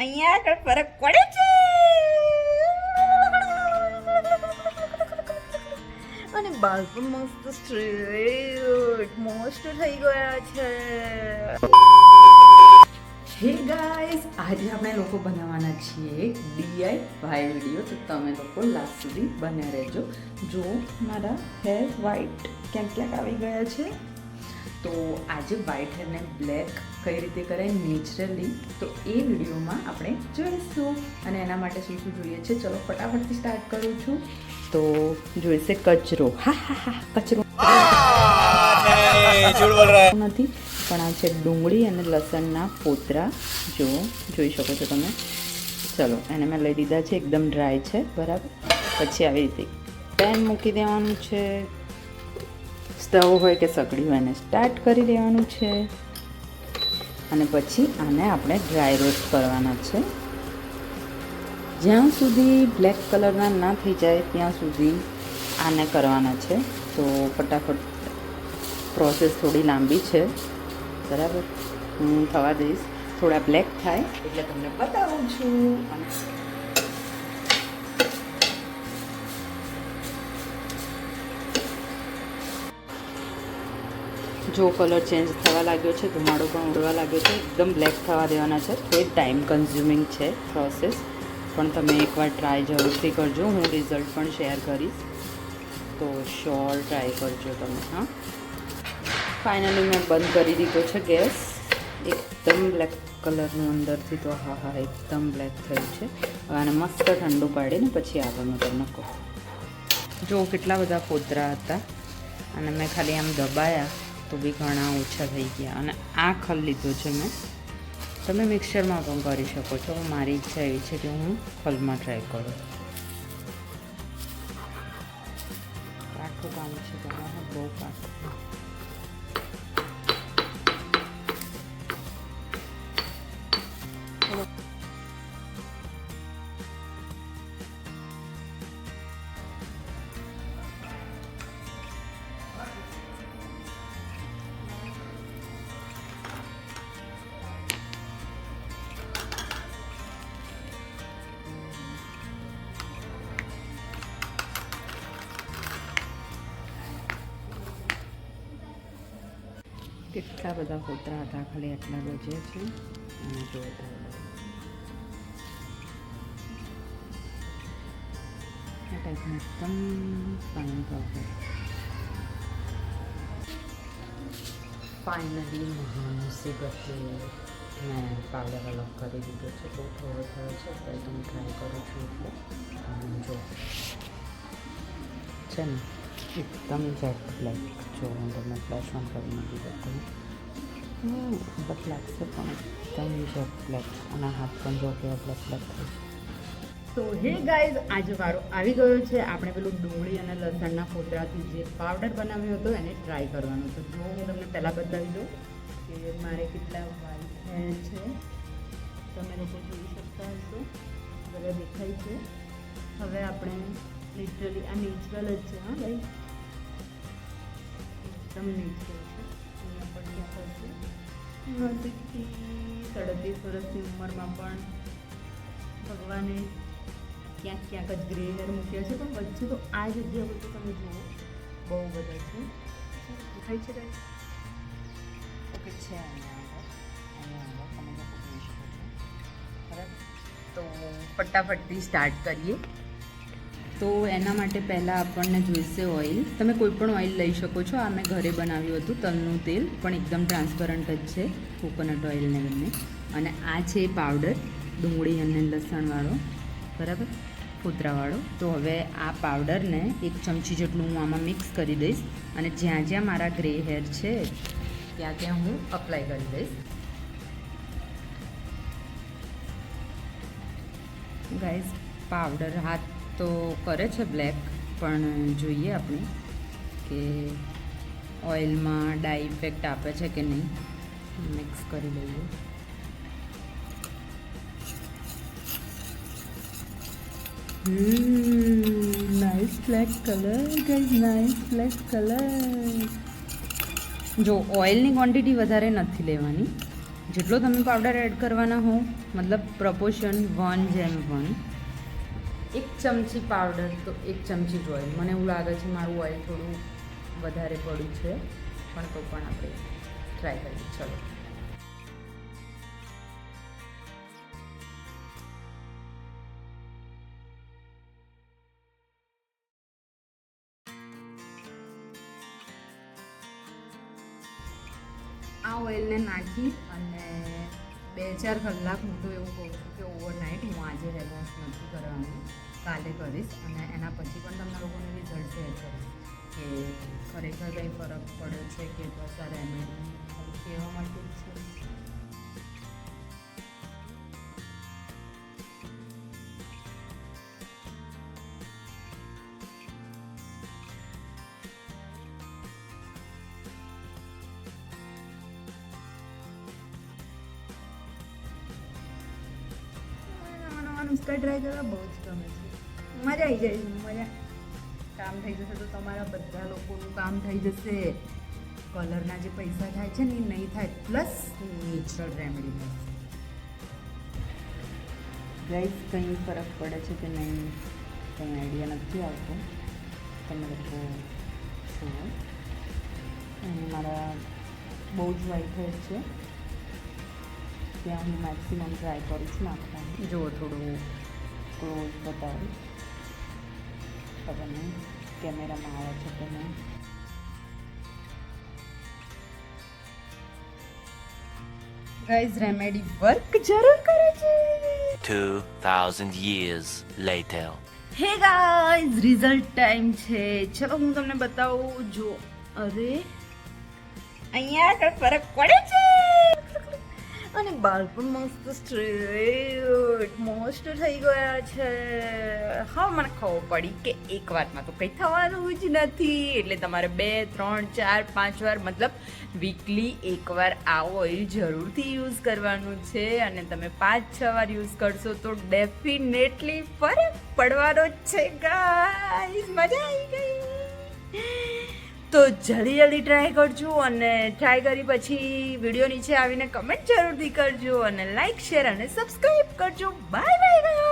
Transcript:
અહીંયા આગળ ફરક પડે છે અને બાલ પણ મસ્ત સ્ટ્રેટ મસ્ત થઈ ગયા છે. હે ગાઈસ, આજે આપણે લોકો બનાવવાના છીએ DIY વિડીયો, તો તમે લોકો લાસ્ટ સુધી બન્યા રહેજો. જો મારા હેર વ્હાઈટ ક્યાંક ક્યાંક આવી ગયા છે, તો આજે વ્હાઈટ હેરને બ્લેક કઈ રીતે કરાય નેચરલી, તો એ વિડીયોમાં આપણે જોઈશું. અને એના માટે શું શું જોઈએ છે, ચલો ફટાફટથી સ્ટાર્ટ કરું છું. તો જોઈશે કચરો. કચરો નથી, પણ આ છે ડુંગળી અને લસણના ફોતરા. જો જોઈ શકો છો તમે. ચલો, એને મેં લઈ લીધા છે, એકદમ ડ્રાય છે, બરાબર. પછી આવી રીતે પેન મૂકી દેવાનું છે. સ્ટવ હોય કે સગડી હોય એને સ્ટાર્ટ કરી દેવાનું છે. અને પછી આને આપણે ડ્રાય રોસ્ટ કરવાના છે. જ્યાં સુધી બ્લેક કલરના ના થઈ જાય ત્યાં સુધી આને કરવાના છે. તો ફટાફટ, પ્રોસેસ થોડી લાંબી છે, બરાબર. હું થવા દઈશ, થોડા બ્લેક થાય એટલે તમને બતાવું છું. અને જો કલર ચેન્જ થવા લાગ્યો છે, ધુમાડો પણ ઉડવા લાગ્યો છે, એકદમ બ્લેક થવા દેવાના છે. થોડી ટાઈમ કન્ઝ્યુમિંગ છે પ્રોસેસ, પણ તમે એકવાર ટ્રાય જરૂરથી કરજો. હું રિઝલ્ટ પણ શેર કરીશ, તો શ્યોર ટ્રાય કરજો તમે. હા, ફાઇનલી મેં બંધ કરી દીધો છે ગેસ. એકદમ બ્લેક કલરનું અંદરથી, તો હા એકદમ બ્લેક થયું છે. હવે આને મસ્ત ઠંડુ પાડીને પછી આગળનું તમને કહું. જો કેટલા બધા ફોતરા હતા, અને મેં ખાલી આમ દબાયા તો બી ઘણા ઓછા થઈ ગયા. અને આ ખલ લીધો છે મેં. તમે મિક્સરમાં પણ કરી શકો છો. મારી ઈચ્છા એવી છે કે હું ખલમાં ટ્રાય કરું. કાઠું કામ છે તમારે, બહુ કાઠું. કેટલા બધા ફોતરા હતા, ખાલી આટલા બજ્યા છે. અને જો આ ટાઈપનું એકદમ ફાઇન પાવડર. ફાઇનલી મહાનુસીબતે મેં પાવડર અલગ કરી દીધો છે. બહુ થોડો થયો છે, અત્યારે તમે ટ્રાય કરું છું એટલે. જો છે ને એકદમ જેટ બ્લેક. જો હું તમને ફ્લેશ ઓન કરીને દીધો બટ લાગશે, પણ એકદમ જેટ બ્લેક. અને હાથ પણ જો કે બ્લેક થાય છે. તો હે ગાઈઝ, આજે વારો આવી ગયો છે આપણે પેલું ડુંગળી અને લસણના ફોતરાથી જે પાવડર બનાવ્યો હતો એને ટ્રાય કરવાનો છે. જો હું તમને પહેલાં બતાવી દઉં કે મારે કેટલા વ્હાઈટ હેર છે. તમે લોકો જોઈ શકતા હશો, બધા દેખાય છે. હવે આપણે લિટરલી આ નેચરલ જ છે. હા ભાઈ, એકદમ નેચરલ છે. અહીંયા પણ ક્યાં થશે નજીકથી 37 વર્ષની ઉંમરમાં પણ ભગવાને ક્યાંક ક્યાંક જ ગ્રે હેર મૂક્યા છે, પણ વચ્ચે તો આ જગ્યા બધું તમે જુઓ બહુ બધા છે. દેખાય છે કાંઈ? ઓકે, છે અહીંયા તમે લોકો જોઈ શકો છો, બરાબર. તો ફટાફટથી સ્ટાર્ટ કરીએ. તો એના માટે પહેલાં આપણને જોઈશે ઓઇલ. તમે કોઈ પણ ઓઇલ લઈ શકો છો. આ મેં ઘરે બનાવ્યું હતું, તલનું તેલ, પણ એકદમ ટ્રાન્સપરન્ટ જ છે, કોકોનટ ઓઇલને બંને. અને આ છે પાવડર, ડુંગળી અને લસણવાળો, બરાબર, ફોતરાવાળો. તો હવે આ પાવડરને 1 ચમચી જેટલું હું આમાં મિક્સ કરી દઈશ. અને જ્યાં જ્યાં મારા ગ્રે હેર છે ત્યાં ત્યાં હું અપ્લાય કરી દઈશ. ગાઈઝ, પાવડર હાથ તો કરે છે બ્લેક, પણ જોઈએ આપણે કે ઓઇલમાં ડાઈ ઇફેક્ટ આપે છે કે નહીં. મિક્સ કરી લઈએ. Nice black colour guys, nice black colour. જો ઓઇલની ક્વોન્ટિટી વધારે નથી લેવાની, જેટલો તમે પાવડર એડ કરવાના હો, મતલબ પ્રપોર્શન 1:1. 1 ચમચી પાવડર તો 1 ચમચી જ ઓઇલ. મને એવું લાગે છે મારું ઓઇલ થોડું વધારે પડ્યું છે, પણ તો પણ આપણે ટ્રાય કરીએ. ચલો. આ ઓઇલને નાખી અને 2-4 કલાક, હું તો એવું કહું છું કે ઓવરનાઇટ, હું આજે હેરવોશ નથી કરવાનું, કાલે કરીશ અને એના પછી પણ તમને લોકોને રિઝલ્ટ શેર કરીશ કે ખરેખર કંઈ ફરક પડ્યો છે કે બસ આ રેમેડી કહેવા માટે જ છે. નુસ્ખા ટ્રાય કરવા બહુ જ ગમે છે. મજા આવી જાય છે. મજા કામ થઈ જશે તો તમારા બધા લોકોનું કામ થઈ જશે. કલરના જે પૈસા થાય છે ને એ નહીં થાય, પ્લસ નેચરલ રેમેડી મળશે. ગાઈસ, કંઈ ફરક પડે છે કે નહીં કંઈ આઈડિયા નથી આવતો. તમે લોકો જુઓ, અને મારા બહુ જ વ્હાઈટ હેર છે, ત્યાં હું મેક્સિમમ ટ્રાય કરું છું નાખવાનું. જુઓ, થોડું ક્લોઝ બતાવું, ખબર નહીં કેમેરામાં આવે છે કે નહીં. ગાઈઝ, રેમેડી વર્ક જરૂર કરે છે. 2000 years later. Hey guys, result time છે. ચલો હું તમને બતાવું. જો, અરે અહીંયા આગળ ફરક પડે છે અને બાલ પણ મસ્ત સ્ટ્રેટ મસ્ત થઈ ગયા છે. હા, મને ખબર પડી કે એક વારમાં તો કંઈ થવાનું જ નથી, એટલે તમારે 2, 3, 4, 5 વાર, મતલબ વીકલી એકવાર આ ઓઇલ જરૂરથી યુઝ કરવાનું છે. અને તમે 5-6 વાર યુઝ કરશો તો ડેફિનેટલી ફરક પડવાનો જ છે. ગાઈઝ, મજા આવી ગઈ. તો જલ્દી ટ્રાય કરજો, અને ટ્રાય કરી પછી વિડીયો નીચે આવીને કમેન્ટ જરૂરથી કરજો, અને લાઈક, શેર અને સબસ્ક્રાઈબ કરજો. Bye bye.